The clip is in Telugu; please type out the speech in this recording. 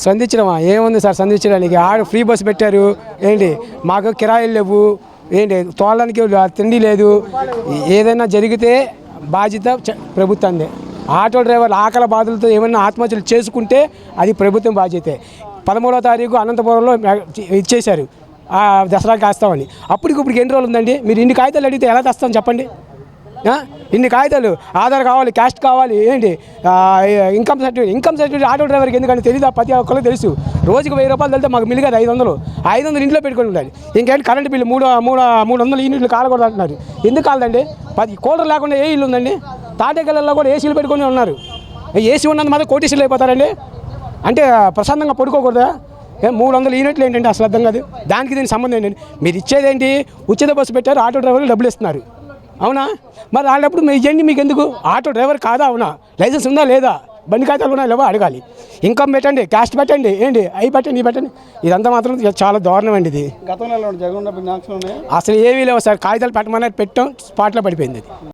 సంధించడమా ఏముంది సార్ సంధించడానికి? ఆడ ఫ్రీ బస్సు పెట్టారు ఏంటి, మాకు కిరాయిలు లేవు ఏంటి, తోలడానికి తిండి లేదు. ఏదైనా జరిగితే బాధ్యత ప్రభుత్వందే. ఆటో డ్రైవర్లు ఆకలి బాధలతో ఏమైనా ఆత్మహత్యలు చేసుకుంటే అది ప్రభుత్వం బాధ్యతే. 13వ తారీఖు అనంతపురంలో ఇచ్చేశారు దసరాకి వేస్తామని. అప్పటికిప్పుడు ఎన్ని రోజులు ఉందండి? మీరు ఇన్ని కాగితాలు అడిగితే ఎలా తెస్తాం చెప్పండి? ఇన్ని కాగితాలు, ఆధార్ కావాలి, క్యాస్ట్ కావాలి, ఏంటి ఇన్కమ్ సర్టిఫికేట్ ఆటో డ్రైవర్కి ఎందుకంటే తెలియదు. ప్రతి ఒక్కరికి తెలుసు. రోజుకి 1000 రూపాయలు వెళ్తే మాకు మిలిగారు 500 ఇంట్లో పెట్టుకొని ఉండాలి. ఇంకేంటి కరెంట్ బిల్లు 300 యూనిట్లు కాలకూడదు అంటున్నారు. ఎందుకు కాలదండి? 10 కూలర్ లేకుండా ఏ ఇల్లు ఉందండి? తాటేకల్లో కూడా ఏసీలు పెట్టుకొని ఉన్నారు. ఏసీ ఉన్నందుకు మాత్రం కోటీసులు అయిపోతారండి. అంటే ప్రశాంతంగా పడుకోకూడదా? 300 యూనిట్లు ఏంటంటే అసలు అర్థం కాదు. దానికి దీనికి సంబంధం ఏంటండి? మీరు ఇచ్చేదేంటి? ఉచిత బస్సు పెట్టారు, ఆటో డ్రైవర్లు డబ్బులు ఇస్తున్నారు, అవునా? మరి అలాంటప్పుడు మీ ఇవ్వండి, మీకు ఎందుకు? ఆటో డ్రైవర్ కాదా? అవునా? లైసెన్స్ ఉందా లేదా? బండి ఖాతాలు ఉన్నా లేవో అడగాలి. ఇన్కమ్ పెట్టండి, క్యాస్ట్ పెట్టండి, ఏంటి అవి పెట్టండి, ఇవి పెట్టండి. ఇదంతా మాత్రం చాలా దారుణం అండి. ఇది గతంలో జగన్ అసలు ఏమీ లేవు సార్. కాగితాలు పెట్టమని పెట్టాం, స్పాట్లో పడిపోయింది అది.